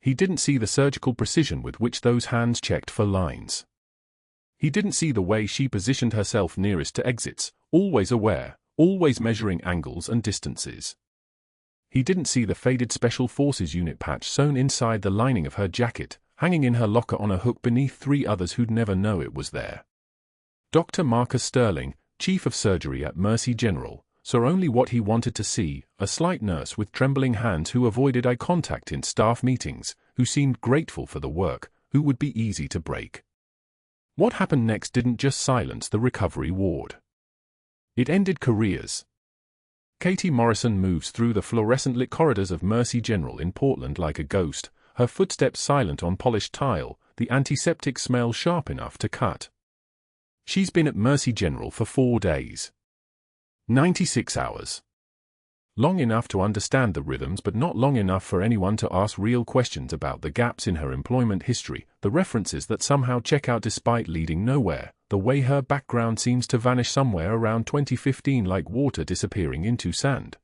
He didn't see the surgical precision with which those hands checked for lines. He didn't see the way she positioned herself nearest to exits, always aware, always measuring angles and distances. He didn't see the faded Special Forces unit patch sewn inside the lining of her jacket, hanging in her locker on a hook beneath 3 others who'd never know it was there. Dr. Marcus Sterling, Chief of Surgery at Mercy General, saw only what he wanted to see, a slight nurse with trembling hands who avoided eye contact in staff meetings, who seemed grateful for the work, who would be easy to break. What happened next didn't just silence the recovery ward. It ended careers. Katie Morrison moves through the fluorescent-lit corridors of Mercy General in Portland like a ghost, her footsteps silent on polished tile, the antiseptic smell sharp enough to cut. She's been at Mercy General for 4 days. 96 hours. Long enough to understand the rhythms but not long enough for anyone to ask real questions about the gaps in her employment history, the references that somehow check out despite leading nowhere, the way her background seems to vanish somewhere around 2015 like water disappearing into sand.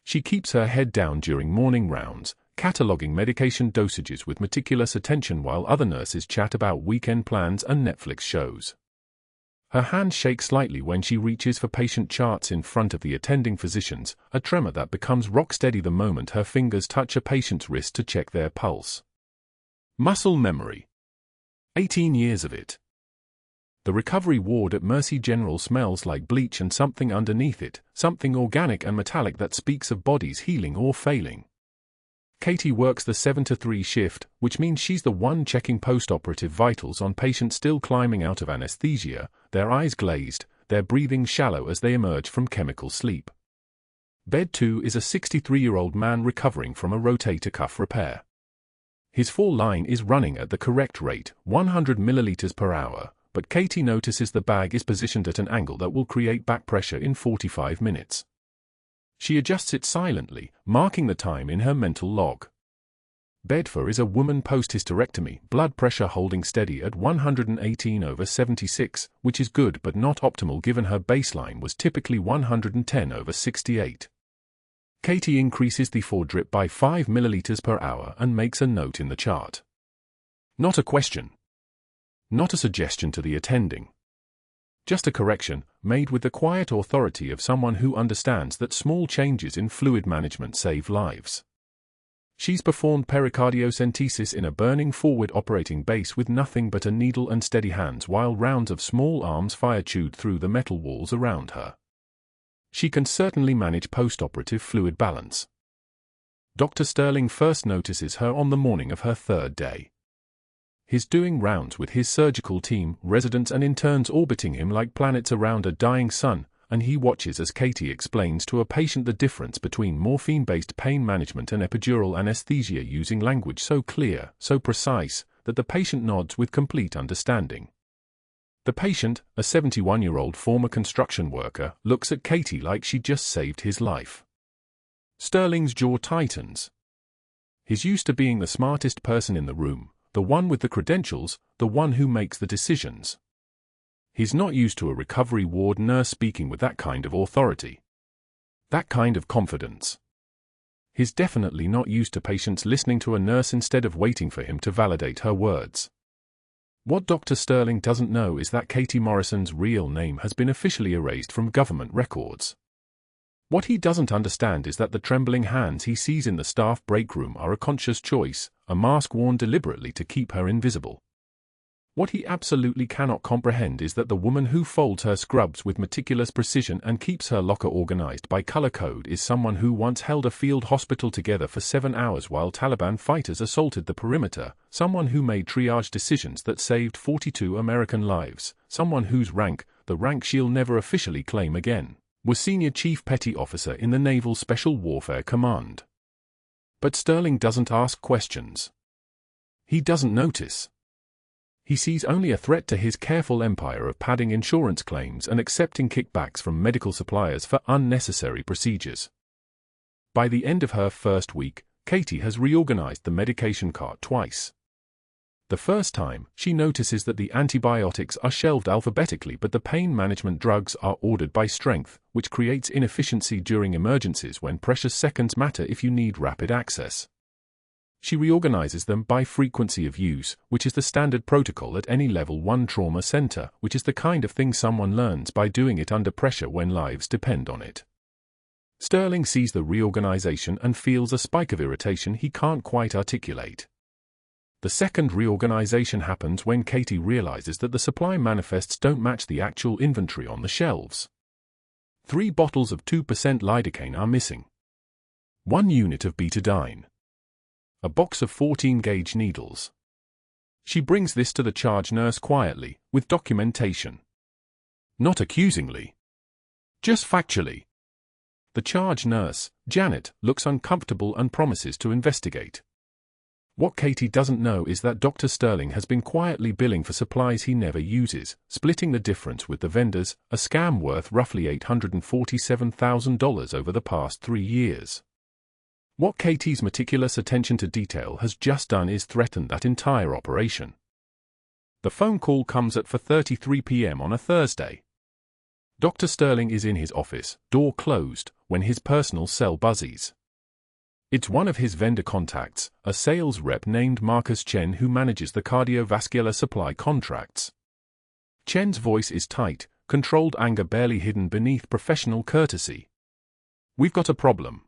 She keeps her head down during morning rounds, cataloging medication dosages with meticulous attention while other nurses chat about weekend plans and Netflix shows. Her hand shakes slightly when she reaches for patient charts in front of the attending physicians, a tremor that becomes rock-steady the moment her fingers touch a patient's wrist to check their pulse. Muscle memory. 18 years of it. The recovery ward at Mercy General smells like bleach and something underneath it, something organic and metallic that speaks of bodies healing or failing. Katie works the 7 to 3 shift, which means she's the one checking post-operative vitals on patients still climbing out of anesthesia, their eyes glazed, their breathing shallow as they emerge from chemical sleep. Bed 2 is a 63-year-old man recovering from a rotator cuff repair. His fall line is running at the correct rate, 100 milliliters per hour, but Katie notices the bag is positioned at an angle that will create back pressure in 45 minutes. She adjusts it silently, marking the time in her mental log. Bed 4 is a woman post-hysterectomy, blood pressure holding steady at 118/76, which is good but not optimal given her baseline was typically 110/68. Katie increases the 4 drip by 5 milliliters per hour and makes a note in the chart. Not a question. Not a suggestion to the attending. Just a correction, made with the quiet authority of someone who understands that small changes in fluid management save lives. She's performed pericardiocentesis in a burning forward operating base with nothing but a needle and steady hands while rounds of small arms fire chewed through the metal walls around her. She can certainly manage post-operative fluid balance. Dr. Sterling first notices her on the morning of her 3rd day. He's doing rounds with his surgical team, residents and interns orbiting him like planets around a dying sun, and he watches as Katie explains to a patient the difference between morphine-based pain management and epidural anesthesia using language so clear, so precise, that the patient nods with complete understanding. The patient, a 71-year-old former construction worker, looks at Katie like she just saved his life. Sterling's jaw tightens. He's used to being the smartest person in the room, the one with the credentials, the one who makes the decisions. He's not used to a recovery ward nurse speaking with that kind of authority. That kind of confidence. He's definitely not used to patients listening to a nurse instead of waiting for him to validate her words. What Dr. Sterling doesn't know is that Katie Morrison's real name has been officially erased from government records. What he doesn't understand is that the trembling hands he sees in the staff break room are a conscious choice, a mask worn deliberately to keep her invisible. What he absolutely cannot comprehend is that the woman who folds her scrubs with meticulous precision and keeps her locker organized by color code is someone who once held a field hospital together for 7 hours while Taliban fighters assaulted the perimeter, someone who made triage decisions that saved 42 American lives, someone whose rank, the rank she'll never officially claim again, was Senior Chief Petty Officer in the Naval Special Warfare Command. But Sterling doesn't ask questions. He doesn't notice. He sees only a threat to his careful empire of padding insurance claims and accepting kickbacks from medical suppliers for unnecessary procedures. By the end of her first week, Katie has reorganized the medication cart twice. The first time, she notices that the antibiotics are shelved alphabetically but the pain management drugs are ordered by strength, which creates inefficiency during emergencies when precious seconds matter if you need rapid access. She reorganizes them by frequency of use, which is the standard protocol at any level 1 trauma center, which is the kind of thing someone learns by doing it under pressure when lives depend on it. Sterling sees the reorganization and feels a spike of irritation he can't quite articulate. The second reorganization happens when Katie realizes that the supply manifests don't match the actual inventory on the shelves. 3 bottles of 2% lidocaine are missing. 1 unit of betadine. A box of 14-gauge needles. She brings this to the charge nurse quietly, with documentation. Not accusingly. Just factually. The charge nurse, Janet, looks uncomfortable and promises to investigate. What Katie doesn't know is that Dr. Sterling has been quietly billing for supplies he never uses, splitting the difference with the vendors, a scam worth roughly $847,000 over the past 3 years. What Katie's meticulous attention to detail has just done is threaten that entire operation. The phone call comes at 4:33 p.m. on a Thursday. Dr. Sterling is in his office, door closed, when his personal cell buzzes. It's one of his vendor contacts, a sales rep named Marcus Chen who manages the cardiovascular supply contracts. Chen's voice is tight, controlled anger barely hidden beneath professional courtesy. "We've got a problem.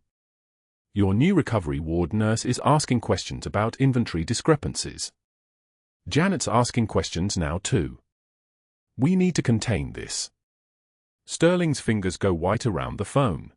Your new recovery ward nurse is asking questions about inventory discrepancies. Janet's asking questions now too. We need to contain this." Sterling's fingers go white around the phone.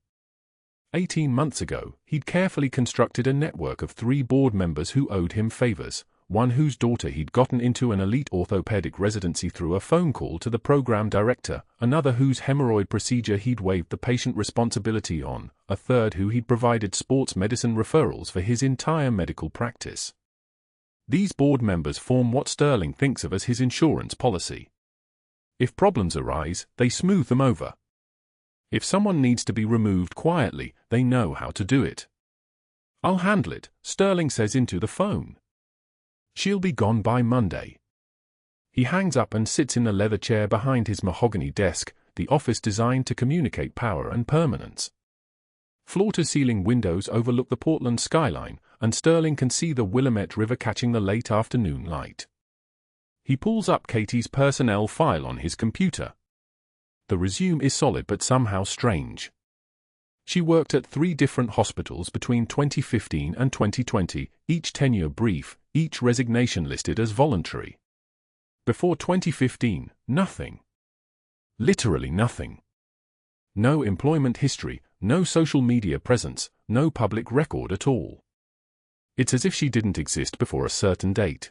18 months ago, he'd carefully constructed a network of 3 board members who owed him favors, one whose daughter he'd gotten into an elite orthopedic residency through a phone call to the program director, another whose hemorrhoid procedure he'd waived the patient responsibility on, a third who he'd provided sports medicine referrals for his entire medical practice. These board members form what Sterling thinks of as his insurance policy. If problems arise, they smooth them over. If someone needs to be removed quietly, they know how to do it. "I'll handle it," Sterling says into the phone. "She'll be gone by Monday." He hangs up and sits in the leather chair behind his mahogany desk, the office designed to communicate power and permanence. Floor-to-ceiling windows overlook the Portland skyline, and Sterling can see the Willamette River catching the late afternoon light. He pulls up Katie's personnel file on his computer. The resume is solid but somehow strange. She worked at 3 different hospitals between 2015 and 2020, each tenure brief, each resignation listed as voluntary. Before 2015, nothing. Literally nothing. No employment history, no social media presence, no public record at all. It's as if she didn't exist before a certain date.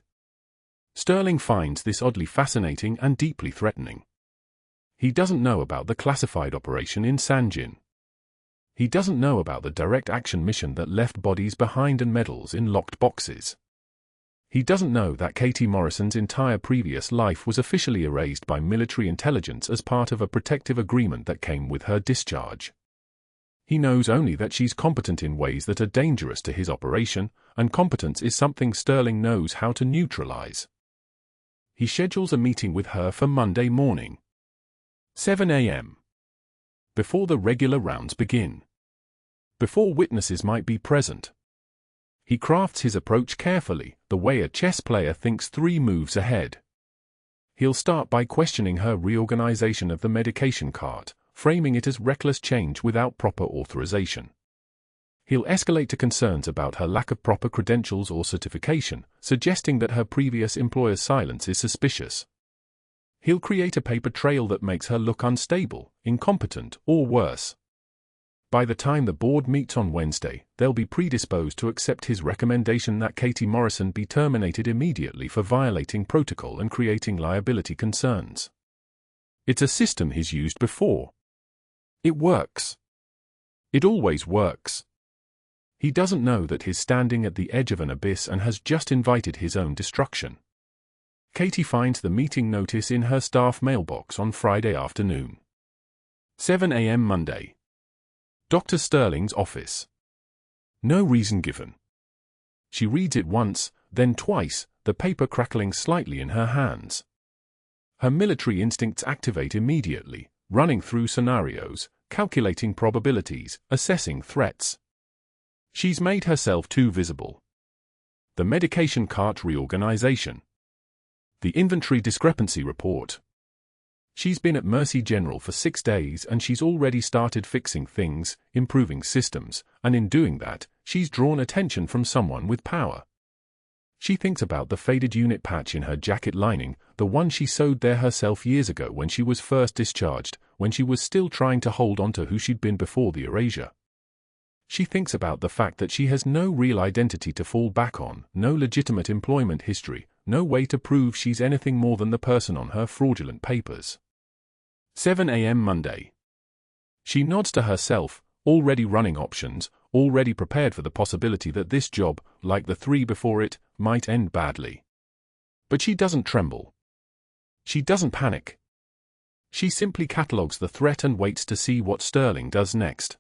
Sterling finds this oddly fascinating and deeply threatening. He doesn't know about the classified operation in Sangin. He doesn't know about the direct action mission that left bodies behind and medals in locked boxes. He doesn't know that Katie Morrison's entire previous life was officially erased by military intelligence as part of a protective agreement that came with her discharge. He knows only that she's competent in ways that are dangerous to his operation, and competence is something Sterling knows how to neutralize. He schedules a meeting with her for Monday morning. 7 a.m. Before the regular rounds begin. Before witnesses might be present. He crafts his approach carefully, the way a chess player thinks 3 moves ahead. He'll start by questioning her reorganization of the medication cart, framing it as reckless change without proper authorization. He'll escalate to concerns about her lack of proper credentials or certification, suggesting that her previous employer's silence is suspicious. He'll create a paper trail that makes her look unstable, incompetent, or worse. By the time the board meets on Wednesday, they'll be predisposed to accept his recommendation that Katie Morrison be terminated immediately for violating protocol and creating liability concerns. It's a system he's used before. It works. It always works. He doesn't know that he's standing at the edge of an abyss and has just invited his own destruction. Katie finds the meeting notice in her staff mailbox on Friday afternoon. 7 a.m. Monday. Dr. Sterling's office. No reason given. She reads it once, then twice, the paper crackling slightly in her hands. Her military instincts activate immediately, running through scenarios, calculating probabilities, assessing threats. She's made herself too visible. The medication cart reorganization. The inventory discrepancy report. She's been at Mercy General for 6 days and she's already started fixing things, improving systems, and in doing that, she's drawn attention from someone with power. She thinks about the faded unit patch in her jacket lining, the one she sewed there herself years ago when she was first discharged, when she was still trying to hold on to who she'd been before the erasure. She thinks about the fact that she has no real identity to fall back on, no legitimate employment history, no way to prove she's anything more than the person on her fraudulent papers. 7 a.m. Monday. She nods to herself, already running options, already prepared for the possibility that this job, like the 3 before it, might end badly. But she doesn't tremble. She doesn't panic. She simply catalogues the threat and waits to see what Sterling does next.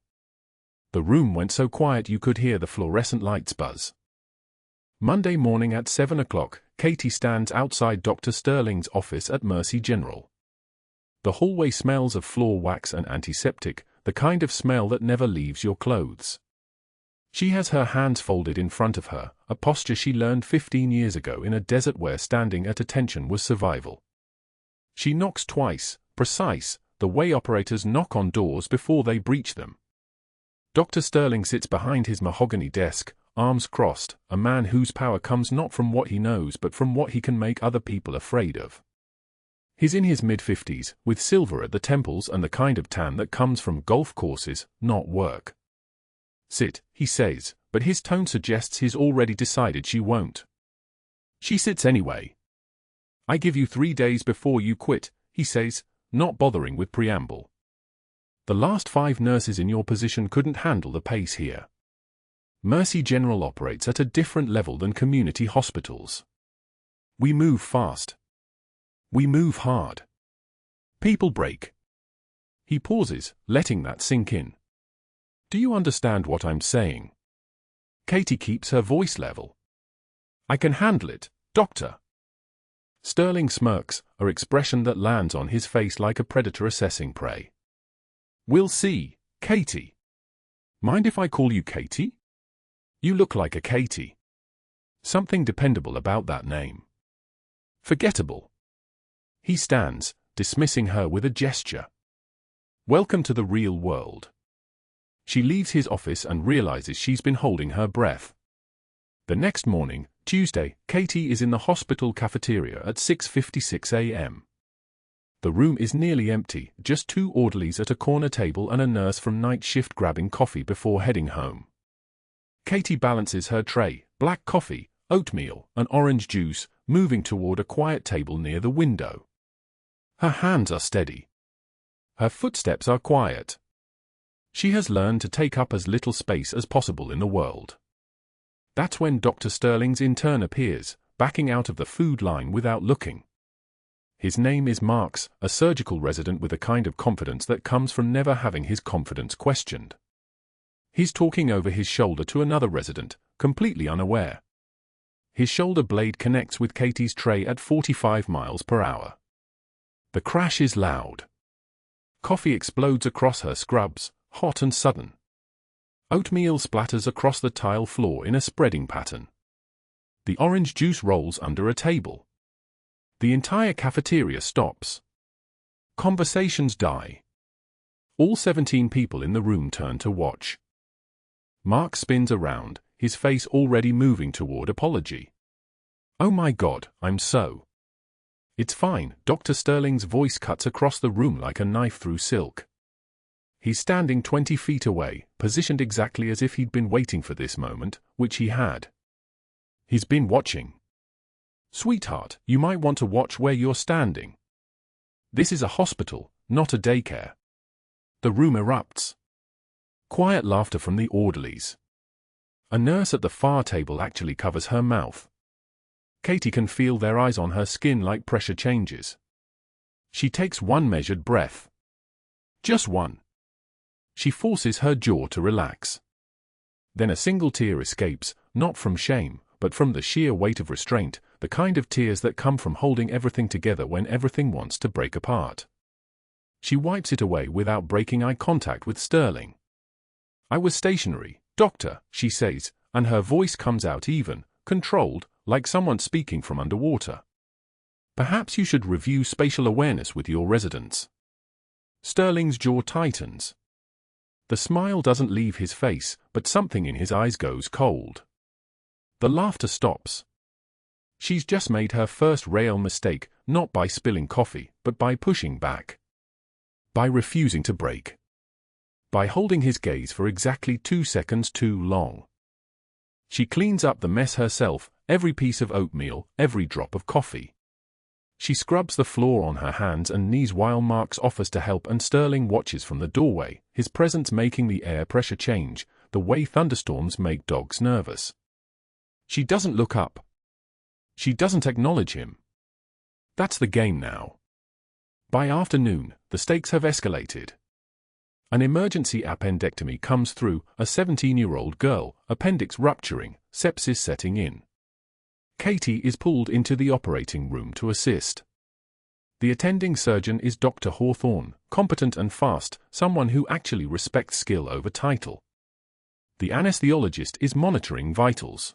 The room went so quiet you could hear the fluorescent lights buzz. Monday morning at 7 o'clock, Katie stands outside Dr. Sterling's office at Mercy General. The hallway smells of floor wax and antiseptic, the kind of smell that never leaves your clothes. She has her hands folded in front of her, a posture she learned 15 years ago in a desert where standing at attention was survival. She knocks twice, precise, the way operators knock on doors before they breach them. Dr. Sterling sits behind his mahogany desk, arms crossed, a man whose power comes not from what he knows but from what he can make other people afraid of. He's in his mid-50s, with silver at the temples and the kind of tan that comes from golf courses, not work. Sit, he says, but his tone suggests he's already decided she won't. She sits anyway. I give you 3 days before you quit, he says, not bothering with preamble. The last 5 nurses in your position couldn't handle the pace here. Mercy General operates at a different level than community hospitals. We move fast. We move hard. People break. He pauses, letting that sink in. Do you understand what I'm saying? Katie keeps her voice level. I can handle it, doctor. Sterling smirks, an expression that lands on his face like a predator assessing prey. We'll see, Katie. Mind if I call you Katie? You look like a Katie. Something dependable about that name. Forgettable. He stands, dismissing her with a gesture. Welcome to the real world. She leaves his office and realizes she's been holding her breath. The next morning, Tuesday, Katie is in the hospital cafeteria at 6:56 a.m. The room is nearly empty, just 2 orderlies at a corner table and a nurse from night shift grabbing coffee before heading home. Katie balances her tray, black coffee, oatmeal, and orange juice, moving toward a quiet table near the window. Her hands are steady. Her footsteps are quiet. She has learned to take up as little space as possible in the world. That's when Dr. Sterling's intern appears, backing out of the food line without looking. His name is Marks, a surgical resident with a kind of confidence that comes from never having his confidence questioned. He's talking over his shoulder to another resident, completely unaware. His shoulder blade connects with Katie's tray at 45 miles per hour. The crash is loud. Coffee explodes across her scrubs, hot and sudden. Oatmeal splatters across the tile floor in a spreading pattern. The orange juice rolls under a table. The entire cafeteria stops. Conversations die. All 17 people in the room turn to watch. Mark spins around, his face already moving toward apology. Oh my God, I'm so. It's fine, Dr. Sterling's voice cuts across the room like a knife through silk. He's standing 20 feet away, positioned exactly as if he'd been waiting for this moment, which he had. He's been watching. Sweetheart, you might want to watch where you're standing. This is a hospital, not a daycare. The room erupts. Quiet laughter from the orderlies. A nurse at the far table actually covers her mouth. Katie can feel their eyes on her skin like pressure changes. She takes one measured breath. Just one. She forces her jaw to relax. Then a single tear escapes, not from shame, but from the sheer weight of restraint, the kind of tears that come from holding everything together when everything wants to break apart. She wipes it away without breaking eye contact with Sterling. I was stationary, doctor, she says, and her voice comes out even, controlled, like someone speaking from underwater. Perhaps you should review spatial awareness with your residents. Sterling's jaw tightens. The smile doesn't leave his face, but something in his eyes goes cold. The laughter stops. She's just made her first real mistake, not by spilling coffee, but by pushing back. By refusing to break. By holding his gaze for exactly 2 seconds too long. She cleans up the mess herself, every piece of oatmeal, every drop of coffee. She scrubs the floor on her hands and knees while Marks offers to help, and Sterling watches from the doorway, his presence making the air pressure change, the way thunderstorms make dogs nervous. She doesn't look up. She doesn't acknowledge him. That's the game now. By afternoon, the stakes have escalated. An emergency appendectomy comes through, a 17-year-old girl, appendix rupturing, sepsis setting in. Katie is pulled into the operating room to assist. The attending surgeon is Dr. Hawthorne, competent and fast, someone who actually respects skill over title. The anesthesiologist is monitoring vitals.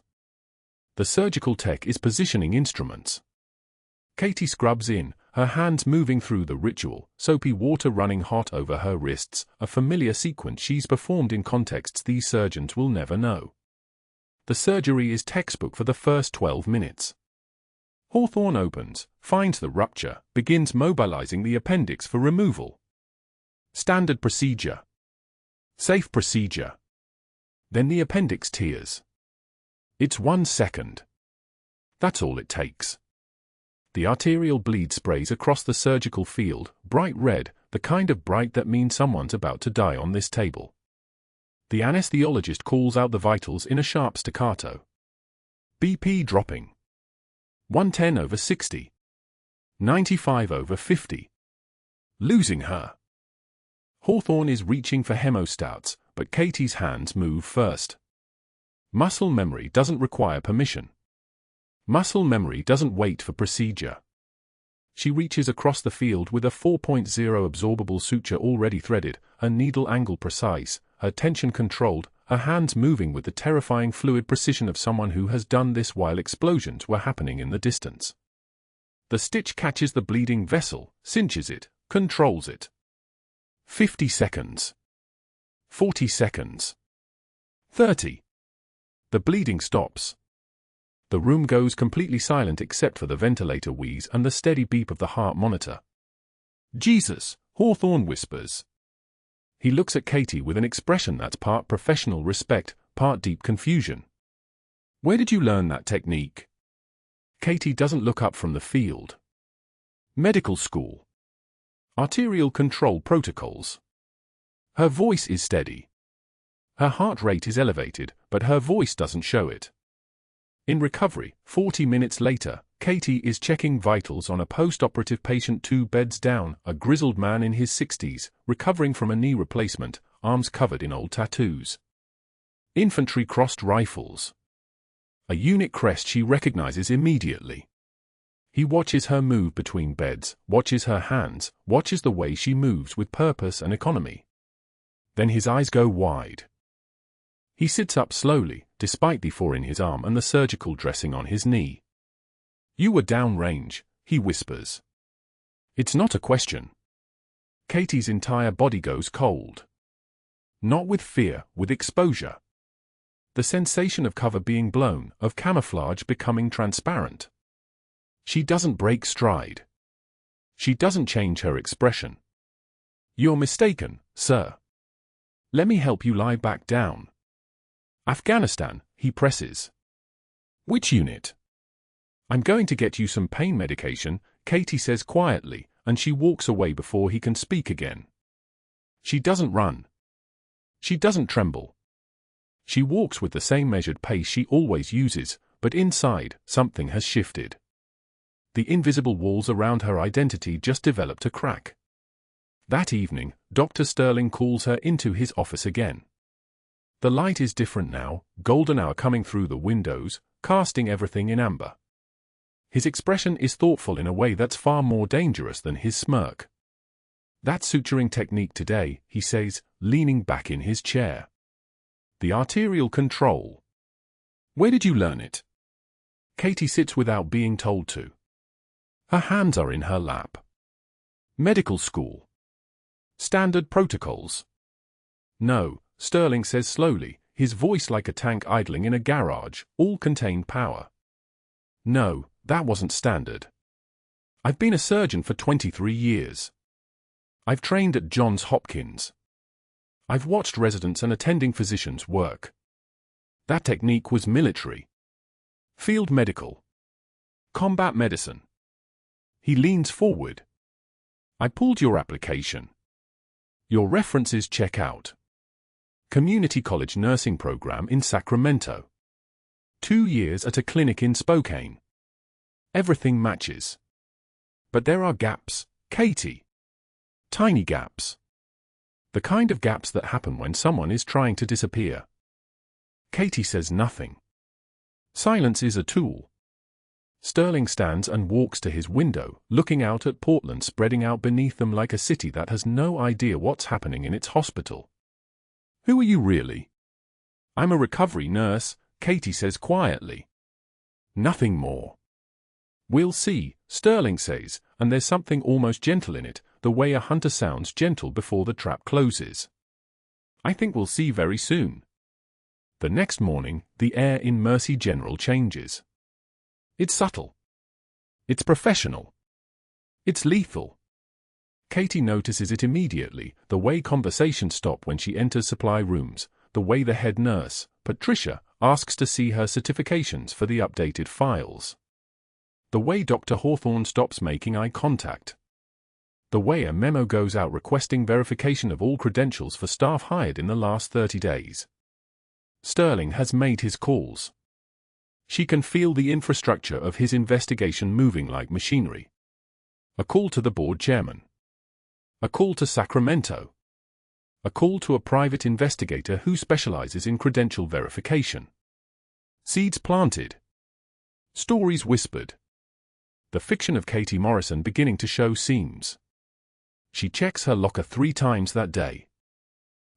The surgical tech is positioning instruments. Katie scrubs in, her hands moving through the ritual, soapy water running hot over her wrists, a familiar sequence she's performed in contexts these surgeons will never know. The surgery is textbook for the first 12 minutes. Hawthorne opens, finds the rupture, begins mobilizing the appendix for removal. Standard procedure. Safe procedure. Then the appendix tears. It's 1 second. That's all it takes. The arterial bleed sprays across the surgical field, bright red, the kind of bright that means someone's about to die on this table. The anesthesiologist calls out the vitals in a sharp staccato. BP dropping. 110/60. 95/50. Losing her. Hawthorne is reaching for hemostats, but Katie's hands move first. Muscle memory doesn't require permission. Muscle memory doesn't wait for procedure. She reaches across the field with a 4.0 absorbable suture already threaded, her needle angle precise, her tension controlled, her hands moving with the terrifying fluid precision of someone who has done this while explosions were happening in the distance. The stitch catches the bleeding vessel, cinches it, controls it. 50 seconds. 40 seconds. 30. The bleeding stops. The room goes completely silent except for the ventilator wheeze and the steady beep of the heart monitor. Jesus, Hawthorne whispers. He looks at Katie with an expression that's part professional respect, part deep confusion. Where did you learn that technique? Katie doesn't look up from the field. Medical school. Arterial control protocols. Her voice is steady. Her heart rate is elevated, but her voice doesn't show it. In recovery, 40 minutes later, Katie is checking vitals on a post-operative patient 2 beds down, a grizzled man in his 60s, recovering from a knee replacement, arms covered in old tattoos. Infantry crossed rifles. A unit crest she recognizes immediately. He watches her move between beds, watches her hands, watches the way she moves with purpose and economy. Then his eyes go wide. He sits up slowly, despite the 4 in his arm and the surgical dressing on his knee. You were downrange, he whispers. It's not a question. Katie's entire body goes cold. Not with fear, with exposure. The sensation of cover being blown, of camouflage becoming transparent. She doesn't break stride. She doesn't change her expression. You're mistaken, sir. Let me help you lie back down. Afghanistan, he presses. Which unit? I'm going to get you some pain medication, Katie says quietly, and she walks away before he can speak again. She doesn't run. She doesn't tremble. She walks with the same measured pace she always uses, but inside, something has shifted. The invisible walls around her identity just developed a crack. That evening, Dr. Sterling calls her into his office again. The light is different now, golden hour coming through the windows, casting everything in amber. His expression is thoughtful in a way that's far more dangerous than his smirk. That suturing technique today, he says, leaning back in his chair. The arterial control. Where did you learn it? Katie sits without being told to. Her hands are in her lap. Medical school. Standard protocols. No, Sterling says slowly, his voice like a tank idling in a garage, all contained power. No, that wasn't standard. I've been a surgeon for 23 years. I've trained at Johns Hopkins. I've watched residents and attending physicians work. That technique was military. Field medical. Combat medicine. He leans forward. I pulled your application. Your references check out. Community college nursing program in Sacramento. 2 years at a clinic in Spokane. Everything matches. But there are gaps, Katie. Tiny gaps. The kind of gaps that happen when someone is trying to disappear. Katie says nothing. Silence is a tool. Sterling stands and walks to his window, looking out at Portland spreading out beneath them like a city that has no idea what's happening in its hospital. Who are you really? I'm a recovery nurse, Katie says quietly. Nothing more. We'll see, Sterling says, and there's something almost gentle in it, the way a hunter sounds gentle before the trap closes. I think we'll see very soon. The next morning, the air in Mercy General changes. It's subtle. It's professional. It's lethal. Katie notices it immediately, the way conversations stop when she enters supply rooms, the way the head nurse, Patricia, asks to see her certifications for the updated files. The way Dr. Hawthorne stops making eye contact. The way a memo goes out requesting verification of all credentials for staff hired in the last 30 days. Sterling has made his calls. She can feel the infrastructure of his investigation moving like machinery. A call to the board chairman. A call to Sacramento. A call to a private investigator who specializes in credential verification. Seeds planted. Stories whispered. The fiction of Katie Morrison beginning to show seams. She checks her locker 3 times that day.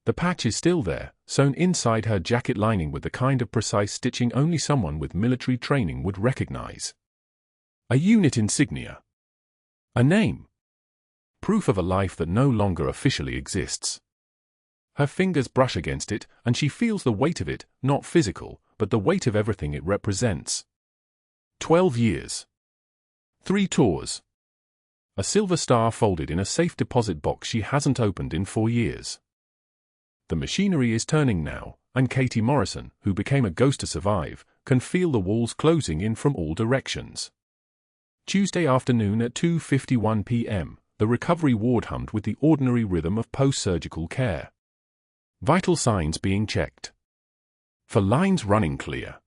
The patch is still there, sewn inside her jacket lining with the kind of precise stitching only someone with military training would recognize. A unit insignia. A name. Proof of a life that no longer officially exists. Her fingers brush against it, and she feels the weight of it, not physical, but the weight of everything it represents. 12 years. 3 tours. A silver star folded in a safe deposit box she hasn't opened in 4 years. The machinery is turning now, and Katie Morrison, who became a ghost to survive, can feel the walls closing in from all directions. Tuesday afternoon at 2:51 p.m., the recovery ward hummed with the ordinary rhythm of post-surgical care. Vital signs being checked. For lines running clear.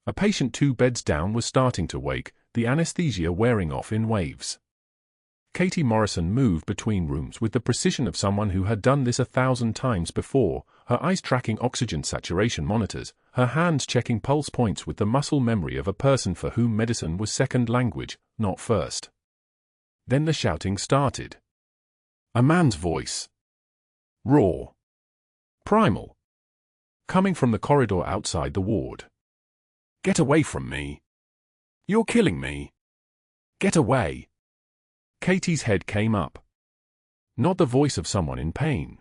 A patient 2 beds down was starting to wake, the anesthesia wearing off in waves. Katie Morrison moved between rooms with the precision of someone who had done this 1,000 times before, her eyes tracking oxygen saturation monitors, her hands checking pulse points with the muscle memory of a person for whom medicine was second language, not first. Then the shouting started. A man's voice. Raw. Primal. Coming from the corridor outside the ward. Get away from me. You're killing me. Get away. Katie's head came up. Not the voice of someone in pain.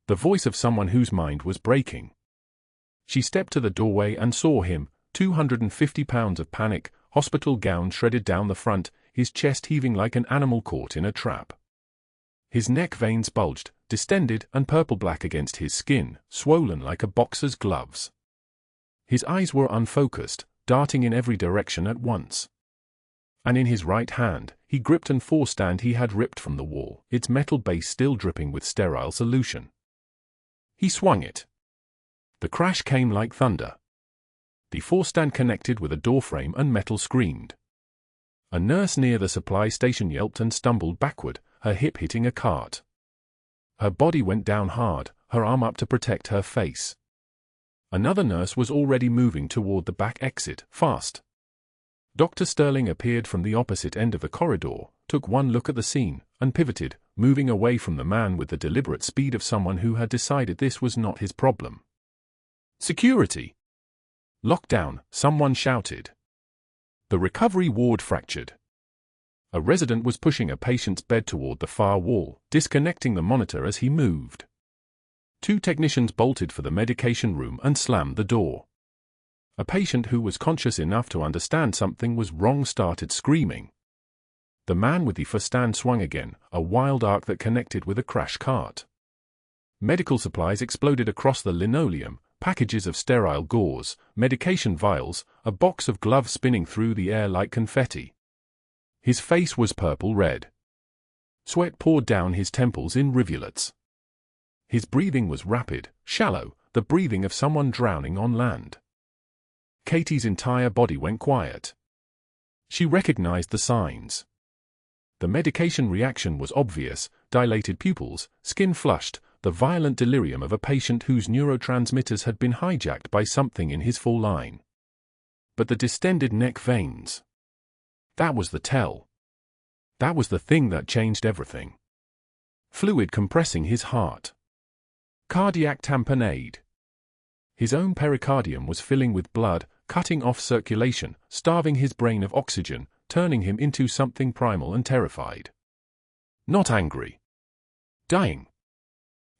The voice of someone whose mind was breaking. She stepped to the doorway and saw him, 250 pounds of panic, hospital gown shredded down the front, his chest heaving like an animal caught in a trap. His neck veins bulged, distended and purple-black against his skin, swollen like a boxer's gloves. His eyes were unfocused, darting in every direction at once. And in his right hand, he gripped an 4-stand he had ripped from the wall, its metal base still dripping with sterile solution. He swung it. The crash came like thunder. The 4-stand connected with a doorframe and metal screamed. A nurse near the supply station yelped and stumbled backward, her hip hitting a cart. Her body went down hard, her arm up to protect her face. Another nurse was already moving toward the back exit, fast. Dr. Sterling appeared from the opposite end of the corridor, took one look at the scene, and pivoted, moving away from the man with the deliberate speed of someone who had decided this was not his problem. Security! Lockdown, someone shouted. The recovery ward fractured. A resident was pushing a patient's bed toward the far wall, disconnecting the monitor as he moved. 2 technicians bolted for the medication room and slammed the door. A patient who was conscious enough to understand something was wrong started screaming. The man with the stand swung again, a wild arc that connected with a crash cart. Medical supplies exploded across the linoleum, packages of sterile gauze, medication vials, a box of gloves spinning through the air like confetti. His face was purple-red. Sweat poured down his temples in rivulets. His breathing was rapid, shallow, the breathing of someone drowning on land. Katie's entire body went quiet. She recognized the signs. The medication reaction was obvious: dilated pupils, skin flushed, the violent delirium of a patient whose neurotransmitters had been hijacked by something in his full line. But the distended neck veins. That was the tell. That was the thing that changed everything. Fluid compressing his heart. Cardiac tamponade. His own pericardium was filling with blood, cutting off circulation, starving his brain of oxygen, turning him into something primal and terrified. Not angry. Dying.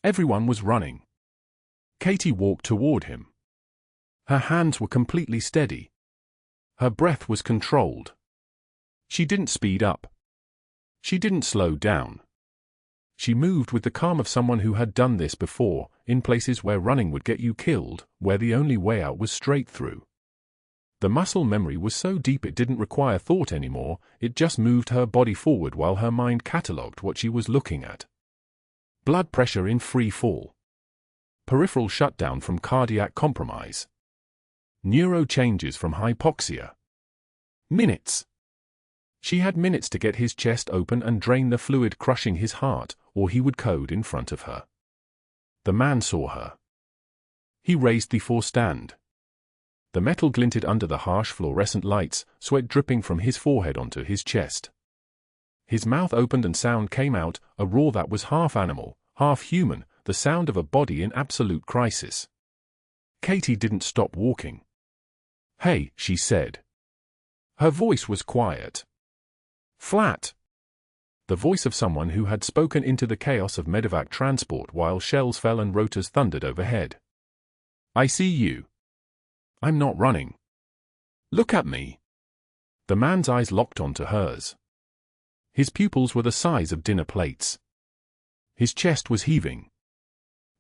Everyone was running. Katie walked toward him. Her hands were completely steady. Her breath was controlled. She didn't speed up. She didn't slow down. She moved with the calm of someone who had done this before, in places where running would get you killed, where the only way out was straight through. The muscle memory was so deep it didn't require thought anymore, it just moved her body forward while her mind catalogued what she was looking at. Blood pressure in free fall. Peripheral shutdown from cardiac compromise. Neuro changes from hypoxia. Minutes. She had minutes to get his chest open and drain the fluid crushing his heart, or he would code in front of her. The man saw her. He raised the stand. The metal glinted under the harsh fluorescent lights, sweat dripping from his forehead onto his chest. His mouth opened and sound came out, a roar that was half animal, half human, the sound of a body in absolute crisis. Katie didn't stop walking. "Hey," she said. Her voice was quiet. Flat. The voice of someone who had spoken into the chaos of medevac transport while shells fell and rotors thundered overhead. "I see you. I'm not running. Look at me." The man's eyes locked onto hers. His pupils were the size of dinner plates. His chest was heaving.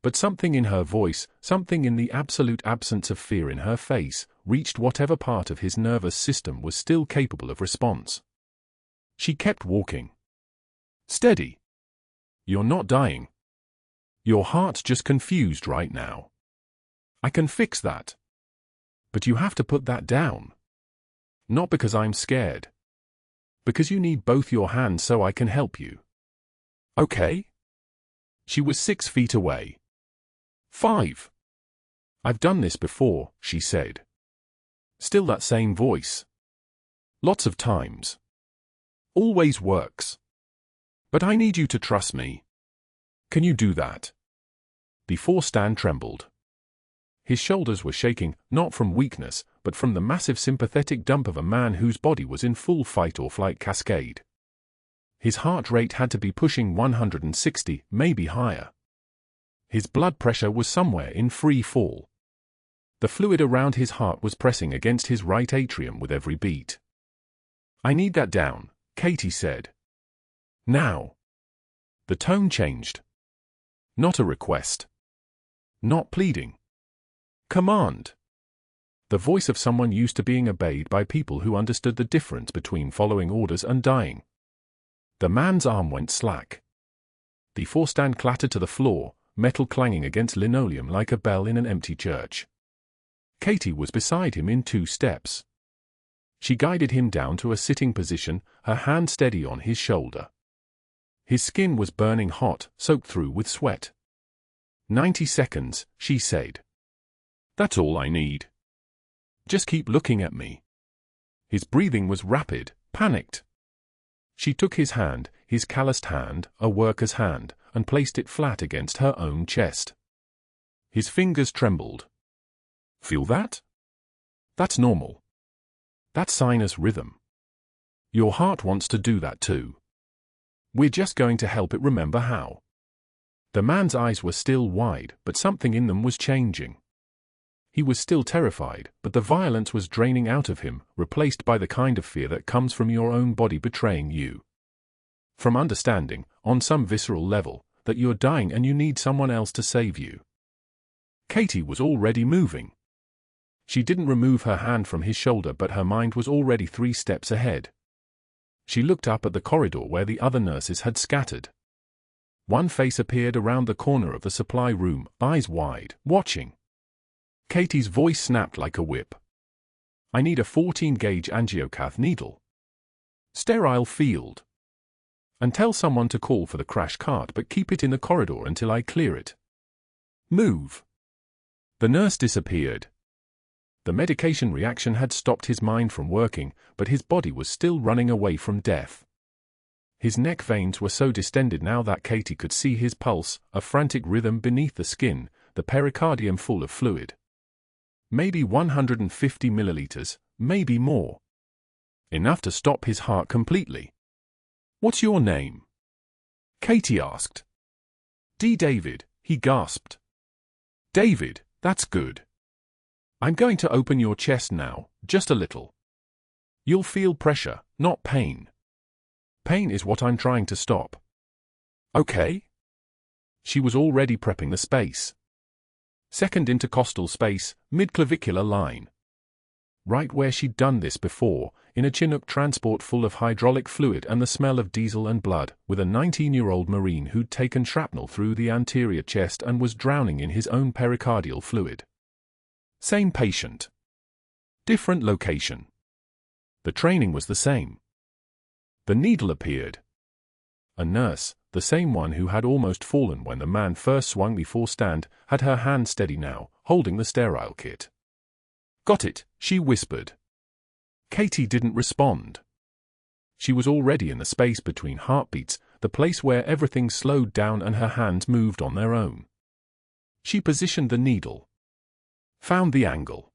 But something in her voice, something in the absolute absence of fear in her face, reached whatever part of his nervous system was still capable of response. She kept walking. "Steady. You're not dying. Your heart's just confused right now. I can fix that. But you have to put that down. Not because I'm scared. Because you need both your hands so I can help you. Okay?" She was 6 feet away. 5. "I've done this before," she said. Still that same voice. "Lots of times. Always works. But I need you to trust me. Can you do that?" The stand trembled. His shoulders were shaking, not from weakness, but from the massive sympathetic dump of a man whose body was in full fight-or-flight cascade. His heart rate had to be pushing 160, maybe higher. His blood pressure was somewhere in free fall. The fluid around his heart was pressing against his right atrium with every beat. "I need that down," Katie said. "Now." The tone changed. Not a request. Not pleading. Command. The voice of someone used to being obeyed by people who understood the difference between following orders and dying. The man's arm went slack. The stand clattered to the floor, metal clanging against linoleum like a bell in an empty church. Katie was beside him in 2 steps. She guided him down to a sitting position, her hand steady on his shoulder. His skin was burning hot, soaked through with sweat. 90 seconds, she said. "That's all I need. Just keep looking at me." His breathing was rapid, panicked. She took his hand, his calloused hand, a worker's hand, and placed it flat against her own chest. His fingers trembled. "Feel that? That's normal. That's sinus rhythm. Your heart wants to do that too. We're just going to help it remember how. The man's eyes were still wide, but something in them was changing. He was still terrified, but the violence was draining out of him, replaced by the kind of fear that comes from your own body betraying you. From understanding, on some visceral level, that you're dying and you need someone else to save you. Katie was already moving. She didn't remove her hand from his shoulder, but her mind was already 3 steps ahead. She looked up at the corridor where the other nurses had scattered. One face appeared around the corner of the supply room, eyes wide, watching. Katie's voice snapped like a whip. I need a 14-gauge angiocath needle. Sterile field. And tell someone to call for the crash cart, but keep it in the corridor until I clear it. Move. The nurse disappeared. The medication reaction had stopped his mind from working, but his body was still running away from death. His neck veins were so distended now that Katie could see his pulse, a frantic rhythm beneath the skin, the pericardium full of fluid. Maybe 150 milliliters, maybe more. Enough to stop his heart completely. What's your name? Katie asked. David, he gasped. David, that's good. I'm going to open your chest now, just a little. You'll feel pressure, not pain. Pain is what I'm trying to stop. Okay? She was already prepping the space. Second intercostal space, mid-clavicular line. Right where she'd done this before, in a Chinook transport full of hydraulic fluid and the smell of diesel and blood, with a 19-year-old Marine who'd taken shrapnel through the anterior chest and was drowning in his own pericardial fluid. Same patient. Different location. The training was the same. The needle appeared. A nurse, the same one who had almost fallen when the man first swung before stand, had her hand steady now, holding the sterile kit. Got it, she whispered. Katie didn't respond. She was already in the space between heartbeats, the place where everything slowed down and her hands moved on their own. She positioned the needle. Found the angle.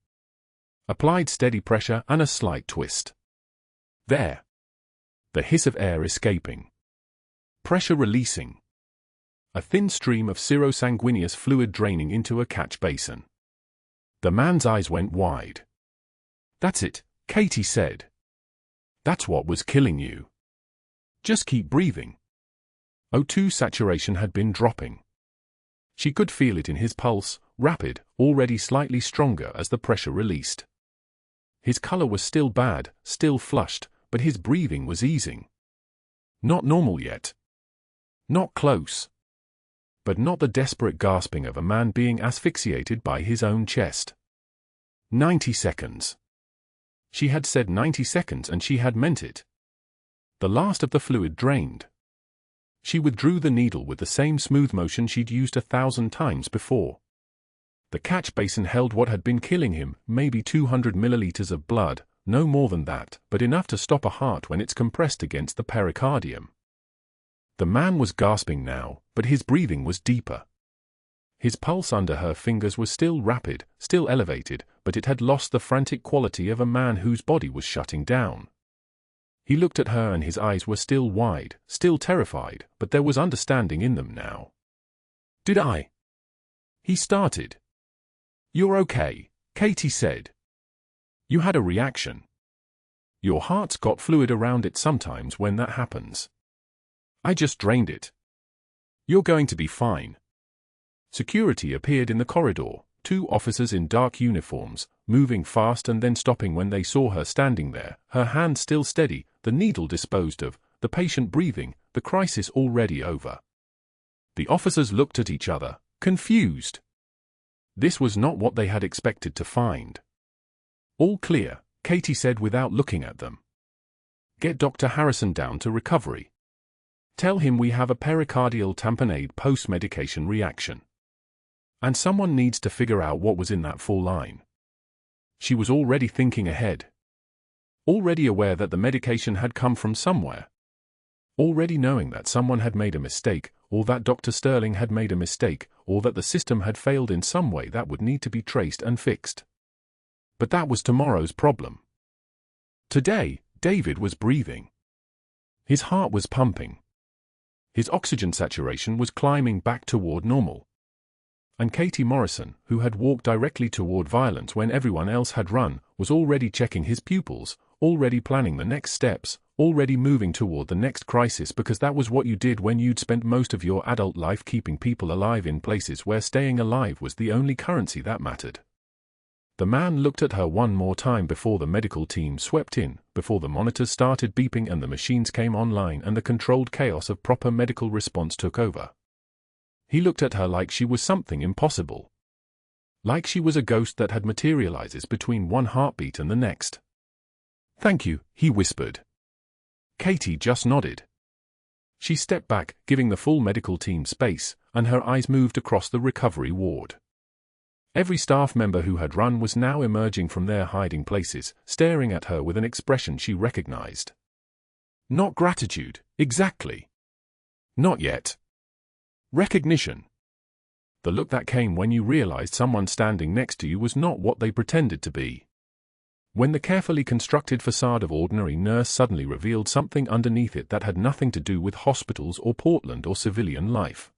Applied steady pressure and a slight twist. There. The hiss of air escaping. Pressure releasing. A thin stream of serosanguineous fluid draining into a catch basin. The man's eyes went wide. That's it, Katie said. That's what was killing you. Just keep breathing. O2 saturation had been dropping. She could feel it in his pulse, rapid, already slightly stronger as the pressure released. His color was still bad, still flushed, but his breathing was easing. Not normal yet. Not close. But not the desperate gasping of a man being asphyxiated by his own chest. 90 seconds. She had said 90 seconds and she had meant it. The last of the fluid drained. She withdrew the needle with the same smooth motion she'd used 1,000 times before. The catch basin held what had been killing him, maybe 200 milliliters of blood, no more than that, but enough to stop a heart when it's compressed against the pericardium. The man was gasping now, but his breathing was deeper. His pulse under her fingers was still rapid, still elevated, but it had lost the frantic quality of a man whose body was shutting down. He looked at her and his eyes were still wide, still terrified, but there was understanding in them now. Did I? He started. You're okay, Katie said. You had a reaction. Your heart's got fluid around it sometimes when that happens. I just drained it. You're going to be fine. Security appeared in the corridor, 2 officers in dark uniforms, moving fast and then stopping when they saw her standing there, her hand still steady, the needle disposed of, the patient breathing, the crisis already over. The officers looked at each other, confused. This was not what they had expected to find. All clear, Katie said without looking at them. Get Dr. Harrison down to recovery. Tell him we have a pericardial tamponade post-medication reaction. And someone needs to figure out what was in that full line. She was already thinking ahead. Already aware that the medication had come from somewhere. Already knowing that someone had made a mistake, or that Dr. Sterling had made a mistake, or that the system had failed in some way that would need to be traced and fixed. But that was tomorrow's problem. Today, David was breathing. His heart was pumping. His oxygen saturation was climbing back toward normal. And Katie Morrison, who had walked directly toward violence when everyone else had run, was already checking his pupils, already planning the next steps, already moving toward the next crisis, because that was what you did when you'd spent most of your adult life keeping people alive in places where staying alive was the only currency that mattered. The man looked at her one more time before the medical team swept in, before the monitors started beeping and the machines came online and the controlled chaos of proper medical response took over. He looked at her like she was something impossible. Like she was a ghost that had materializes between one heartbeat and the next. "Thank you," he whispered. Katie just nodded. She stepped back, giving the full medical team space, and her eyes moved across the recovery ward. Every staff member who had run was now emerging from their hiding places, staring at her with an expression she recognized. Not gratitude, exactly. Not yet. Recognition. The look that came when you realized someone standing next to you was not what they pretended to be. When the carefully constructed facade of ordinary nurse suddenly revealed something underneath it that had nothing to do with hospitals or Portland or civilian life.